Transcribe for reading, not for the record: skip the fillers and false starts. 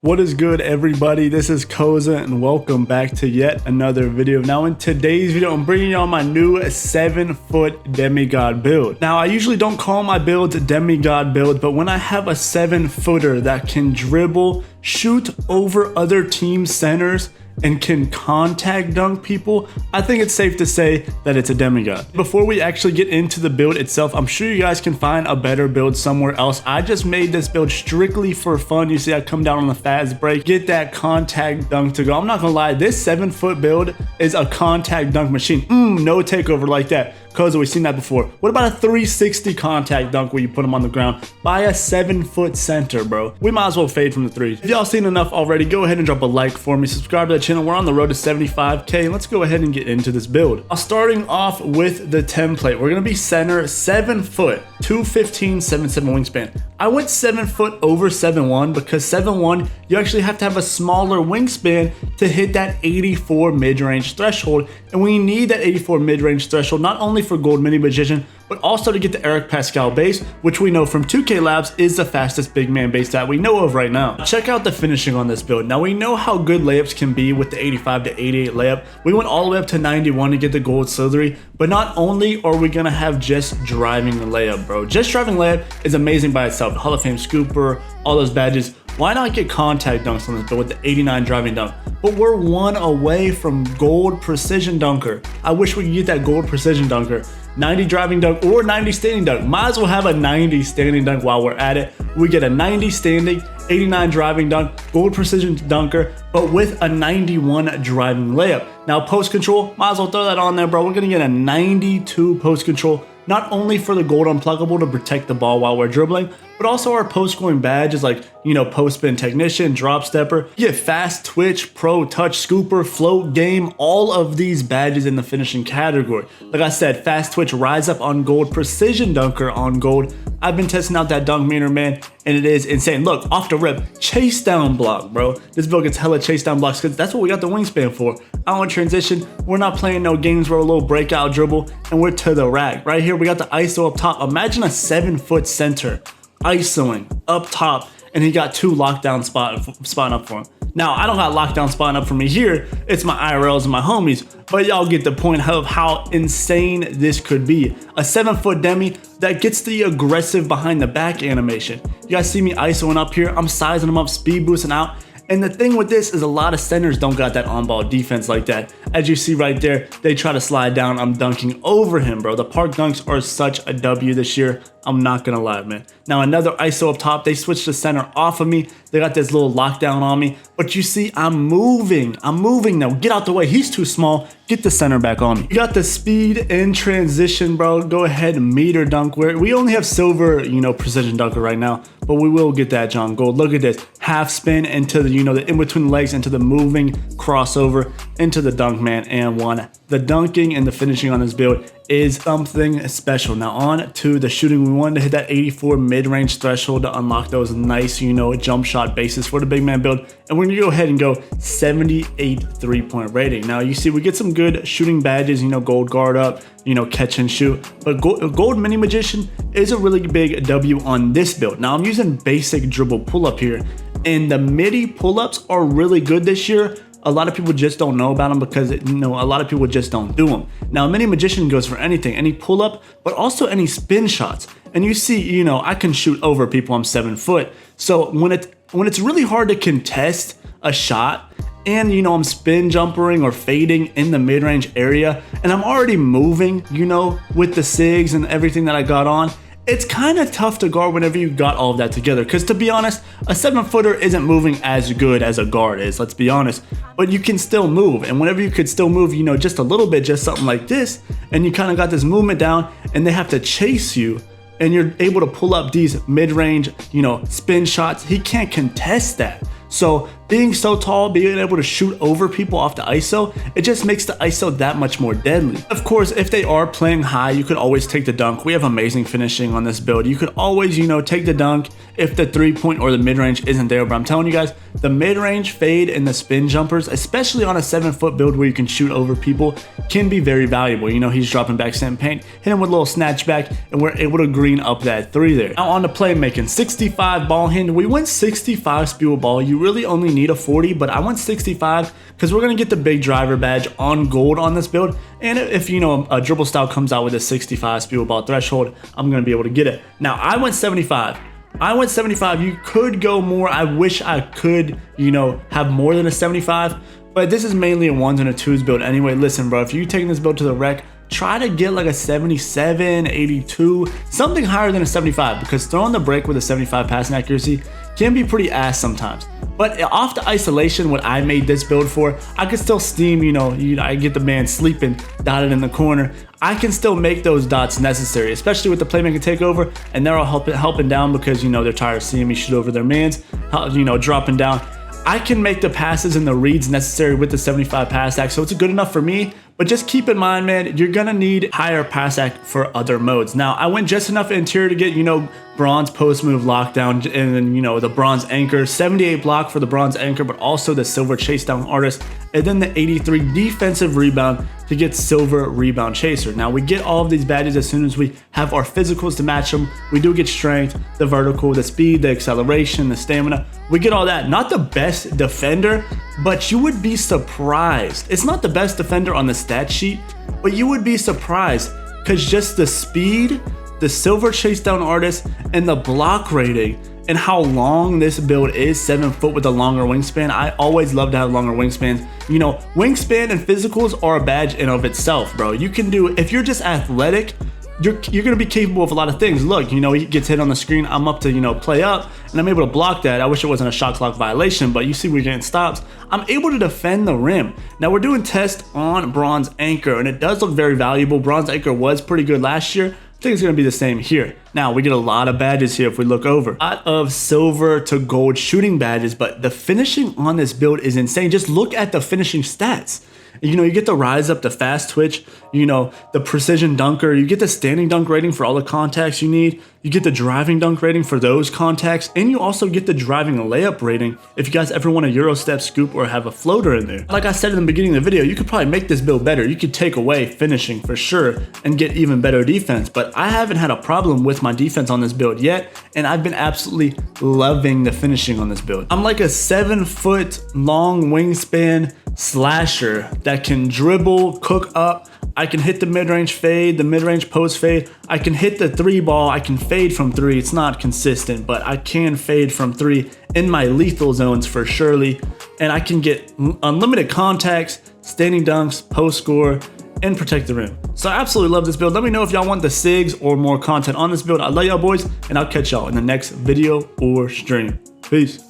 What is good, everybody? This is Koza and welcome back to yet another video. Now in today's video, I'm bringing y'all my new 7-foot demigod build. Now I usually don't call my builds demigod build, but when I have a 7-footer that can dribble, shoot over other team centers, and can contact dunk people, I think it's safe to say that it's a demigod. Before we actually get into the build itself, I'm sure you guys can find a better build somewhere else. I just made this build strictly for fun. You see I come down on the fast break, get that contact dunk to go. I'm not gonna lie, this 7-foot build is a contact dunk machine. No takeover like that. Koza, we've seen that before. What about a 360 contact dunk where you put them on the ground by a 7-foot center, bro? We might as well fade from the threes. If y'all seen enough already, go ahead and drop a like for me. Subscribe to the channel. We're on the road to 75K. Let's go ahead and get into this build. Starting off with the template, we're gonna be center 7 foot, 215, 7'7" wingspan. I went 7 foot over 7'1" because 7'1", you actually have to have a smaller wingspan to hit that 84 mid-range threshold. And we need that 84 mid-range threshold not only for gold mini magician, but also to get the Eric Pascal base, which we know from 2K Labs is the fastest big man base that we know of right now. Check out the finishing on this build. Now we know how good layups can be with the 85 to 88 layup. We went all the way up to 91 to get the gold slithery, but not only are we gonna have just driving the layup, bro. Just driving layup is amazing by itself. Hall of Fame scooper, all those badges. Why not get contact dunks on this build with the 89 driving dunk? But we're one away from gold precision dunker. I wish we could get that gold precision dunker. 90 driving dunk or 90 standing dunk. Might as well have a 90 standing dunk while we're at it. We get a 90 standing, 89 driving dunk, gold precision dunker, but with a 91 driving layup. Now post control, might as well throw that on there, bro. We're gonna get a 92 post control, not only for the gold unpluggable to protect the ball while we're dribbling, but also our post scoring badges like, you know, post spin technician, drop stepper. You get fast twitch, pro touch, scooper, float game, all of these badges in the finishing category. Like I said, fast twitch, rise up on gold, precision dunker on gold. I've been testing out that dunk meter, man, and it is insane. Look, off the rip, chase down block, bro. This build gets hella chase down blocks because that's what we got the wingspan for. I want transition. We're not playing no games where a little breakout dribble, and we're to the rack. Right here, we got the ISO up top. Imagine a 7-foot center ISOing up top, and he got 2 lockdown spotting up for him. Now, I don't got lockdown spotting up for me here. It's my IRLs and my homies, but y'all get the point of how insane this could be. A 7-foot demi that gets the aggressive behind the back animation. You guys see me ISOing up here. I'm sizing them up, speed boosting out. And the thing with this is a lot of centers don't got that on-ball defense like that. As you see right there, they try to slide down. I'm dunking over him, bro. The park dunks are such a W this year. I'm not gonna lie, man. Now another ISO up top. They switched the center off of me. They got this little lockdown on me. But you see, I'm moving now. Get out the way. He's too small. Get the center back on me. You got the speed in transition, bro. Go ahead and meter dunk. We only have silver, you know, precision dunker right now, but we will get that John Gold. Look at this. Half spin into the, you know, the in between legs, into the moving crossover, into the dunk, man, and one. The dunking and the finishing on this build is something special. Now on to the shooting. We wanted to hit that 84 mid-range threshold to unlock those nice, you know, jump shot bases for the big man build. And we're gonna go ahead and go 78 3-point rating. Now you see we get some good shooting badges, you know, gold guard up, you know, catch and shoot. But gold mini magician is a really big W on this build. Now I'm using basic dribble pull-up here, and the midi pull-ups are really good this year. A lot of people just don't know about them because, you know, a lot of people just don't do them. Now, Mini Magician goes for anything, any pull-up, but also any spin shots. And you see, you know, I can shoot over people. I'm 7 foot. So when it's really hard to contest a shot, and, you know, I'm spin jumpering or fading in the mid-range area, and I'm already moving, you know, with the sigs and everything that I got on, it's kind of tough to guard whenever you got all of that together. Because to be honest, a 7-footer isn't moving as good as a guard is, let's be honest. But you can still move. And whenever you could still move, you know, just a little bit, just something like this, and you kind of got this movement down, and they have to chase you, and you're able to pull up these mid-range, you know, spin shots, he can't contest that. So being so tall, being able to shoot over people off the ISO, it just makes the ISO that much more deadly. Of course, if they are playing high, you could always take the dunk. We have amazing finishing on this build. You could always, you know, take the dunk if the 3-point or the mid-range isn't there. But I'm telling you guys, the mid-range fade and the spin jumpers, especially on a 7-foot build where you can shoot over people, can be very valuable. You know, he's dropping back sand paint, hit him with a little snatchback, and we're able to green up that 3 there. Now on the playmaking, 65 ball handle. We went 65 speed with ball. You really only need a 40, but I went 65 because we're going to get the big driver badge on gold on this build. And if, you know, a dribble style comes out with a 65 speed with ball threshold, I'm going to be able to get it. Now, I went 75. You could go more. I wish I could, you know, have more than a 75, but this is mainly a 1s and a 2s build anyway. Listen, bro, if you're taking this build to the rec, try to get like a 77, 82, something higher than a 75, because throwing the break with a 75 passing accuracy can be pretty ass sometimes. But off the isolation, what I made this build for, I could still steam, you know, I get the man sleeping, dotted in the corner. I can still make those dots necessary, especially with the playmaker takeover, and they're all helping down because, you know, they're tired of seeing me shoot over their mans, you know, dropping down. I can make the passes and the reads necessary with the 75 pass act, so it's good enough for me. But just keep in mind, man, you're gonna need higher pass act for other modes. Now, I went just enough interior to get, you know, bronze post move lockdown, and then, you know, the bronze anchor, 78 block for the bronze anchor, but also the silver chase down artist, and then the 83 defensive rebound to get silver rebound chaser. Now, we get all of these badges as soon as we have our physicals to match them. We do get strength, the vertical, the speed, the acceleration, the stamina. We get all that. Not the best defender, but you would be surprised. It's not the best defender on the stat sheet, but you would be surprised because just the speed, the silver chase down artist, and the block rating, and how long this build is, 7 foot with a longer wingspan. I always love to have longer wingspans. You know, wingspan and physicals are a badge in of itself, bro. You can do, if you're just athletic, you're gonna be capable of a lot of things. Look, you know, he gets hit on the screen, I'm up to, you know, play up, and I'm able to block that. I wish it wasn't a shot clock violation, but you see we're getting stops. I'm able to defend the rim. Now we're doing test on bronze anchor, and it does look very valuable. Bronze anchor was pretty good last year. I think it's gonna be the same here. Now we get a lot of badges here if we look over. A lot of silver to gold shooting badges, but the finishing on this build is insane. Just look at the finishing stats. You know, you get the rise up, the fast twitch, you know, the precision dunker, you get the standing dunk rating for all the contacts you need, you get the driving dunk rating for those contacts, and you also get the driving layup rating if you guys ever want a Euro step scoop or have a floater in there. Like I said in the beginning of the video, you could probably make this build better. You could take away finishing for sure and get even better defense, but I haven't had a problem with my defense on this build yet, and I've been absolutely loving the finishing on this build. I'm like a 7-foot long wingspan slasher that can dribble, cook up. I can hit the mid-range fade, the mid-range post fade. I can hit the 3 ball. I can fade from 3. It's not consistent, but I can fade from 3 in my lethal zones for surely. And I can get unlimited contacts, standing dunks, post score, and protect the rim. So I absolutely love this build. Let me know if y'all want the sigs or more content on this build. I love y'all boys, and I'll catch y'all in the next video or stream. Peace.